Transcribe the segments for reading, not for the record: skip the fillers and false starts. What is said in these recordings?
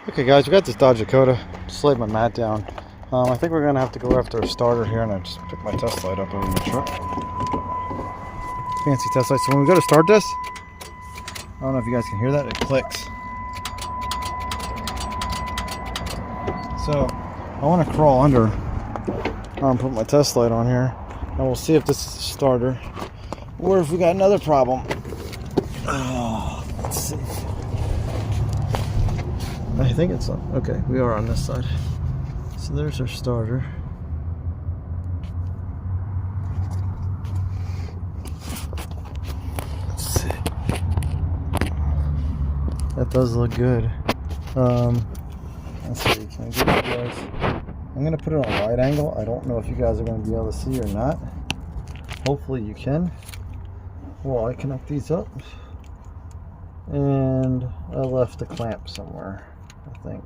Okay guys, we got this Dodge Dakota. Just laid my mat down. I think we're going to have to go after a starter here, and I just took my test light up over the truck. Fancy test light. So when we go to start this, I don't know if you guys can hear that, it clicks. So I want to crawl under and put my test light on here, and we'll see if this is a starter or if we got another problem. Let's see. I think it's on. Okay, we are on this side. So there's our starter. Let's see. That does look good. Let's see. Can I get you guys? I'm gonna put it on a wide angle. I don't know if you guys are gonna be able to see or not. Hopefully you can. Well, I connect these up, and I left the clamp somewhere, I think.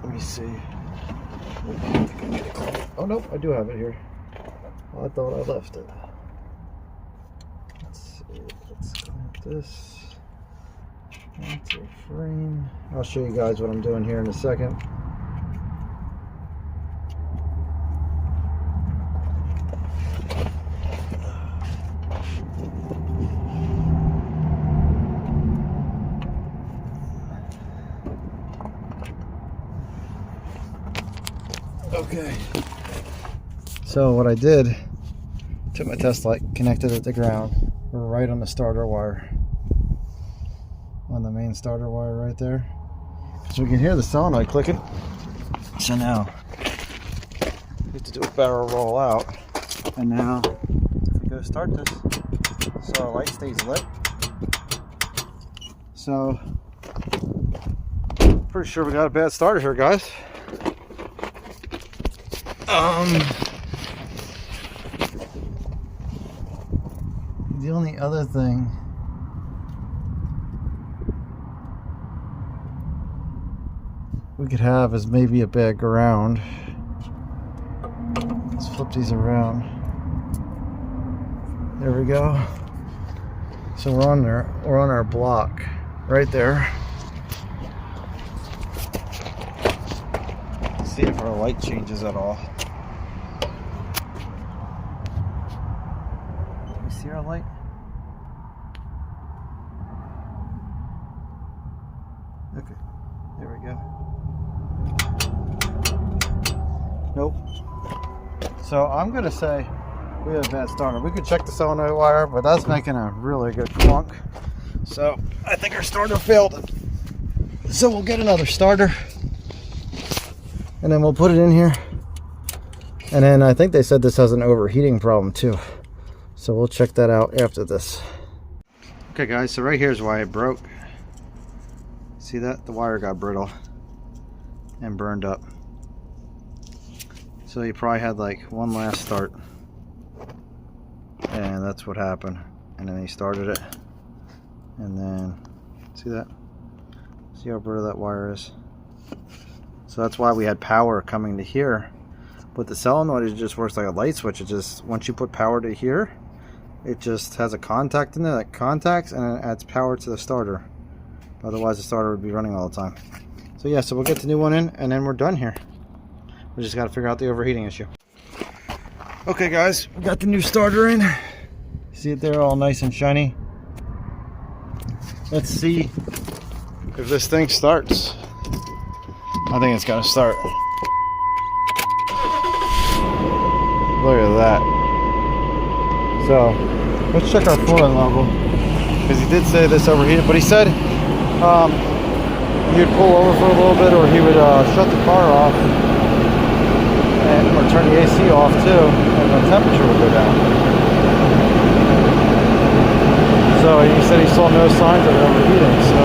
Let me see. Oh no, I do have it here. Well, I thought I left it. Let's see. Let's clamp this onto a frame. I'll show you guys what I'm doing here in a second. Okay, so what I did, took my test light, connected it to ground, right on the starter wire, on the main starter wire right there, so we can hear the solenoid clicking. So now we have to do a barrel roll out, and now if we go start this, so our light stays lit. So pretty sure we got a bad starter here, guys. The only other thing we could have is maybe a bad ground. Let's flip these around. There we go. So we're on there. We're on our block right there. Let's see if our light changes at all. See our light? Okay, there we go. Nope. So I'm gonna say we have a bad starter. We could check the solenoid wire, but that's making a really good clunk. So I think our starter failed. So we'll get another starter, and then we'll put it in here. And then I think they said this has an overheating problem too. So we'll check that out after this. Okay guys, so right here is why it broke. See that? The wire got brittle and burned up. So you probably had like one last start, and that's what happened. And then he started it, and then see that? See how brittle that wire is? So that's why we had power coming to here. But the solenoid, it just works like a light switch. It just, once you put power to here, it just has a contact in there that contacts, and it adds power to the starter. Otherwise the starter would be running all the time. So yeah, so we'll get the new one in, and then we're done here. We just got to figure out the overheating issue. Okay guys, we got the new starter in. See it there, all nice and shiny. Let's see if this thing starts. I think it's gonna start. Look at that. So let's check our fluid level, because he did say this overheated, but he said he would pull over for a little bit, or he would shut the car off or turn the AC off too, and the temperature would go down. So he said he saw no signs of it overheating. So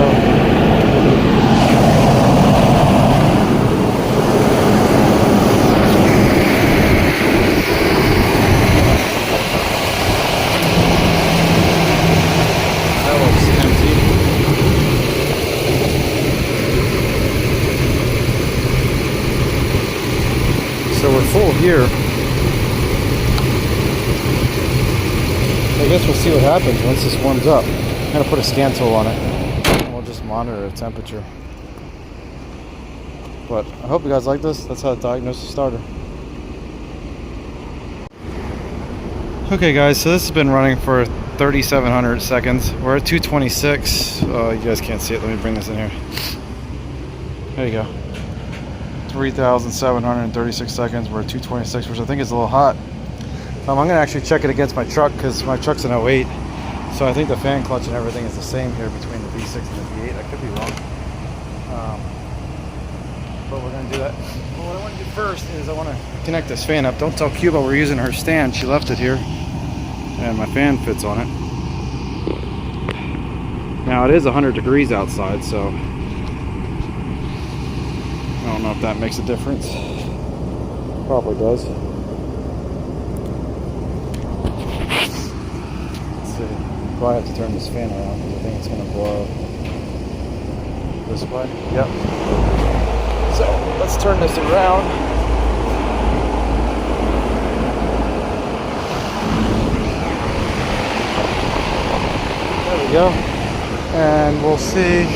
full here. I guess we'll see what happens once this warms up. I'm gonna put a scan tool on it, and we'll just monitor the temperature. But I hope you guys like this. That's how to diagnose the starter. Okay guys, so this has been running for 3,700 seconds. We're at 226. You guys can't see it. Let me bring this in here. There you go. 3,736 seconds. We're at 226, which I think is a little hot. I'm going to actually check it against my truck because my truck's an 08. So I think the fan clutch and everything is the same here between the V6 and the V8. I could be wrong. But we're going to do that. Well, what I want to do first is I want to connect this fan up. Don't tell Cuba we're using her stand. She left it here. And my fan fits on it. Now it is 100 degrees outside, so I don't know if that makes a difference. Probably does. Let's see. Probably have to turn this fan around because I think it's going to blow this way. Yep. So let's turn this around. There we go. And we'll see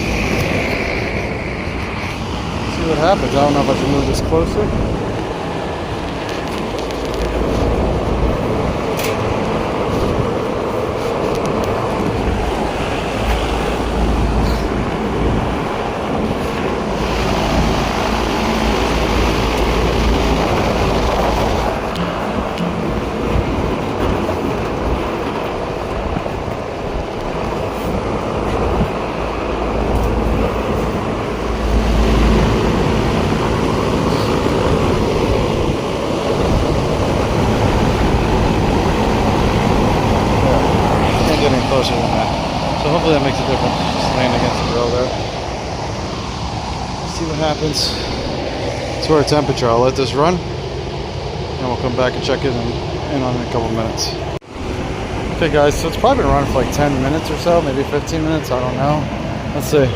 what happens. I don't know if I should move this closer. Closer than that. So hopefully that makes a difference. Just laying against the grill there. Let's see what happens to our temperature. I'll let this run and we'll come back and check it in on a couple minutes. Okay guys, so it's probably been running for like 10 minutes or so, maybe 15 minutes, I don't know. Let's see.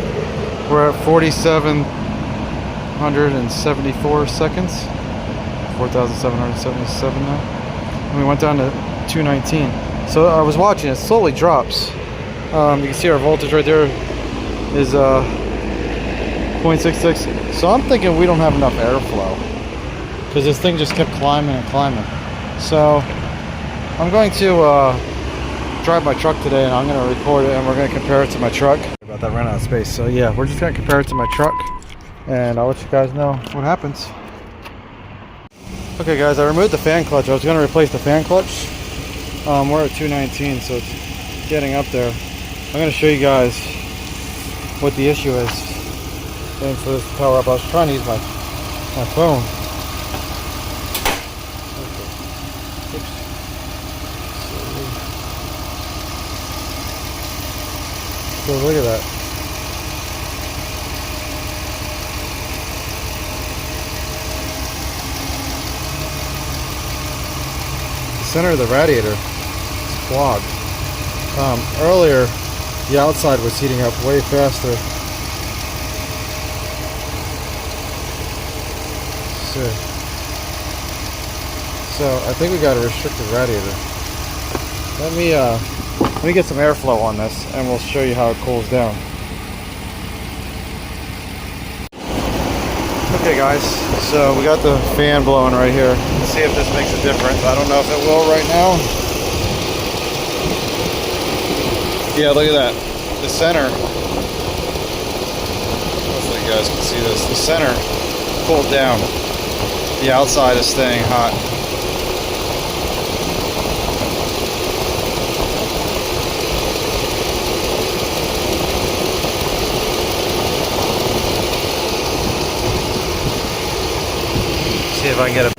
We're at 4,774 seconds. 4,777 now. And we went down to 219. So I was watching, it slowly drops. You can see our voltage right there is 0.66. So I'm thinking we don't have enough airflow because this thing just kept climbing and climbing. So I'm going to drive my truck today and I'm going to record it and we're going to compare it to my truck. About that ran out of space. So yeah, we're just going to compare it to my truck and I'll let you guys know what happens. Okay guys, I removed the fan clutch. I was going to replace the fan clutch. We're at 219, so it's getting up there. I'm going to show you guys what the issue is. Waiting for this to power up. I was trying to use my phone. Oops. So look at that. The center of the radiator clogged. Earlier the outside was heating up way faster. So I think we got a restricted radiator. Let me get some airflow on this and we'll show you how it cools down. Okay guys, so we got the fan blowing right here. Let's see if this makes a difference. I don't know if it will right now. Yeah, look at that. The center, hopefully you guys can see this, the center cooled down. The outside is staying hot. See if I can get a...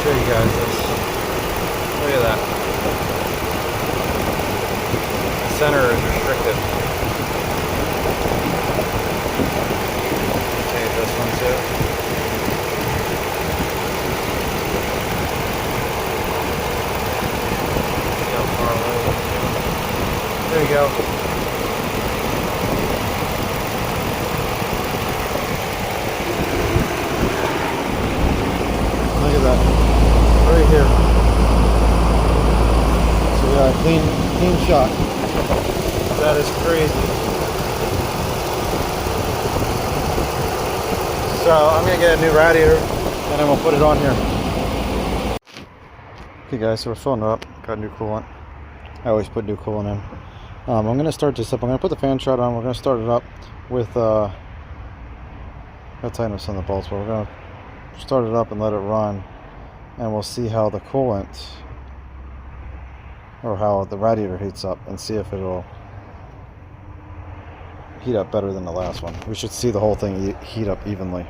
show you guys this. Look at that. The center is restricted. Change this one too. See how far away it is. There you go. Look at that, right here. So we got a clean suck. That is crazy. So I'm gonna get a new radiator and then we'll put it on here. Okay guys, so we're filling it up. Got new coolant. I always put new coolant in. I'm gonna start this up. I'm gonna put the fan shroud on. We're gonna start it up with gotta tighten up some of the bolts, but we're gonna start it up and let it run, and we'll see how the coolant or how the radiator heats up and see if it'll heat up better than the last one. We should see the whole thing heat up evenly.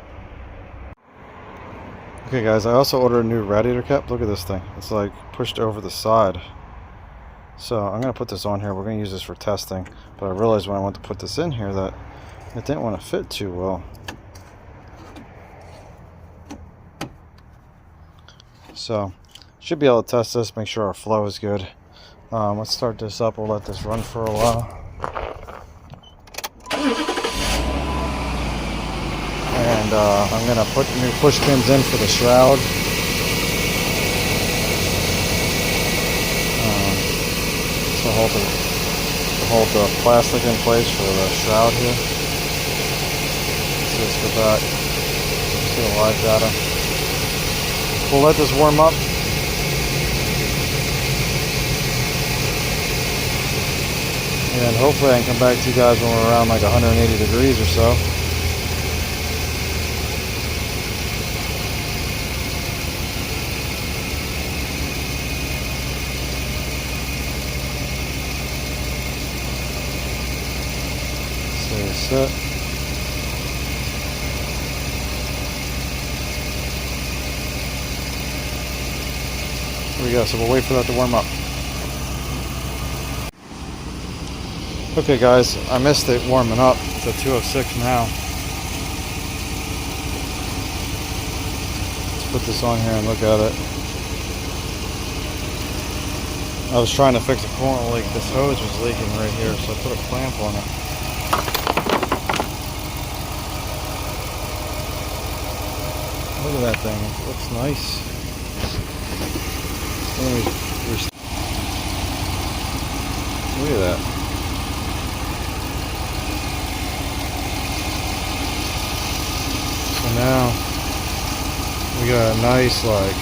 Okay guys, I also ordered a new radiator cap. Look at this thing. It's like pushed over the side. So I'm going to put this on here. We're going to use this for testing. But I realized when I went to put this in here that it didn't want to fit too well. So should be able to test this, make sure our flow is good. Let's start this up. We'll let this run for a while. And I'm going to put new push pins in for the shroud. To hold the plastic in place for the shroud here. See this go back. See the live data. We'll let this warm up. And hopefully I can come back to you guys when we're around like 180 degrees or so. Set. There we go, so we'll wait for that to warm up. Okay guys, I missed it warming up. It's at 206 now. Let's put this on here and look at it. I was trying to fix a coolant leak. This hose was leaking right here, so I put a clamp on it. Look at that thing, it looks nice. Look at that. So now we got a nice like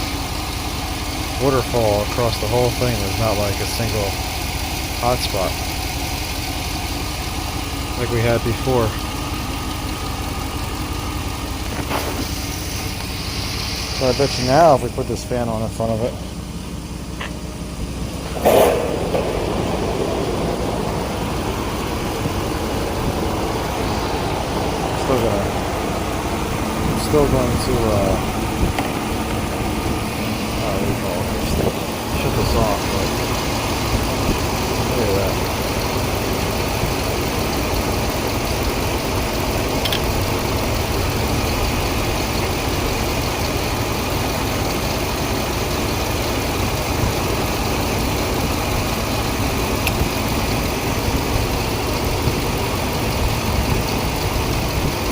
waterfall across the whole thing. There's not like a single hot spot like we had before. So I bet you now if we put this fan on in front of it, still going to what do you call it? Shut this off, but look at that.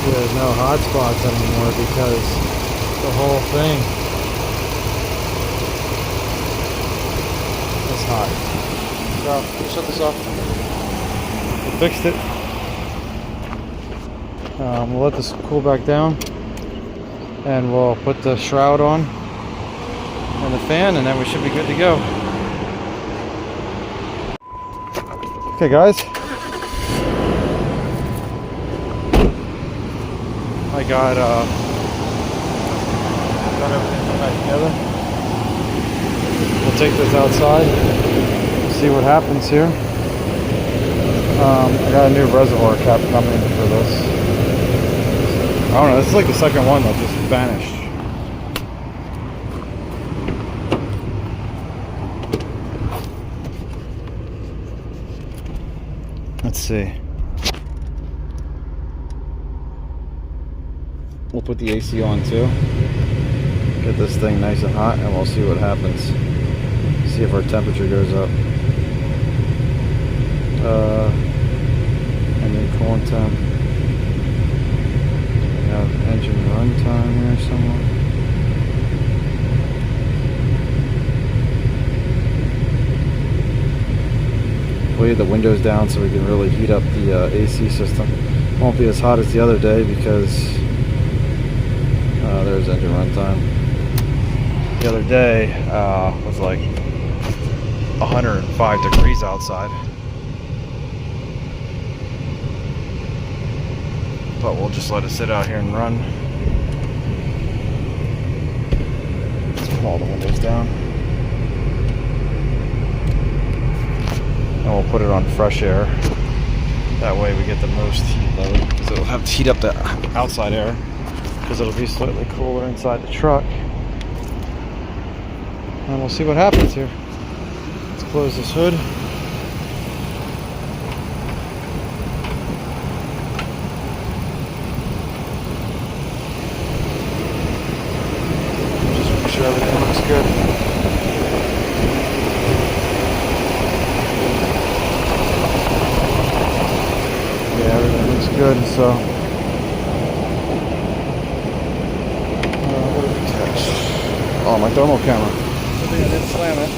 There's no hot spots anymore because the whole thing is hot. So, shut this off. We fixed it. We'll let this cool back down and we'll put the shroud on and the fan, and then we should be good to go. Okay guys, I got everything put back together. We'll take this outside, see what happens here. I got a new reservoir cap coming for this. I don't know, this is like the second one that just vanished. Let's see. We'll put the AC on too. Get this thing nice and hot and we'll see what happens. See if our temperature goes up. And then coolant temp. We have engine run time here somewhere. leave the windows down so we can really heat up the AC system. Won't be as hot as the other day because there's engine runtime. The other day was like 105 degrees outside. But we'll just let it sit out here and run. Let's put all the windows down. And we'll put it on fresh air. That way we get the most heat load, because it'll have to heat up the outside air, because it'll be slightly cooler inside the truck. And we'll see what happens here. Let's close this hood. Just make sure everything looks good. Yeah, everything looks good, so what did we catch? Oh, my thermal camera. I think I didn't slam it.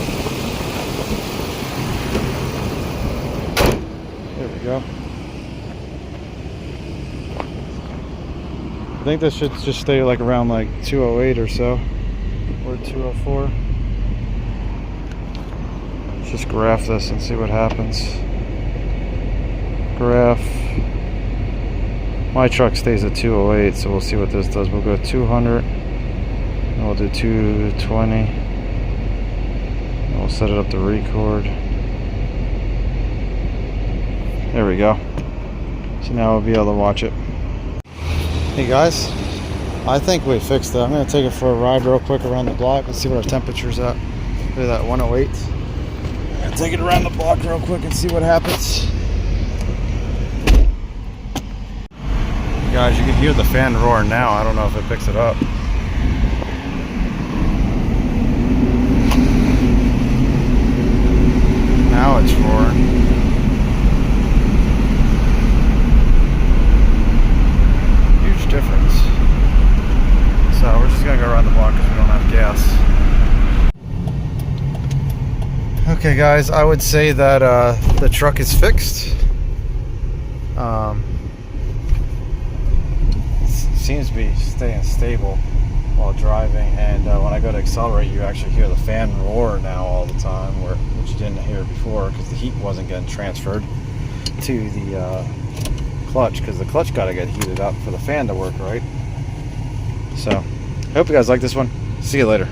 There we go. I think this should just stay like around like 208 or so, or 204. Let's just graph this and see what happens. Graph. My truck stays at 208, so we'll see what this does. We'll go 200, and we'll do 220, and we'll set it up to record. There we go. So now we'll be able to watch it. Hey guys, I think we fixed it. I'm going to take it for a ride real quick around the block and see what our temperature's at. Look at that, 108. I'm going to take it around the block real quick and see what happens. Guys, you can hear the fan roar now. I don't know if it picks it up. Now it's roaring. Huge difference. So we're just gonna go around the block because we don't have gas. Okay guys, I would say that the truck is fixed. Seems to be staying stable while driving, and when I go to accelerate, you actually hear the fan roar now all the time, which you didn't hear before because the heat wasn't getting transferred to the clutch, because the clutch got to get heated up for the fan to work right. So I hope you guys like this one. See you later.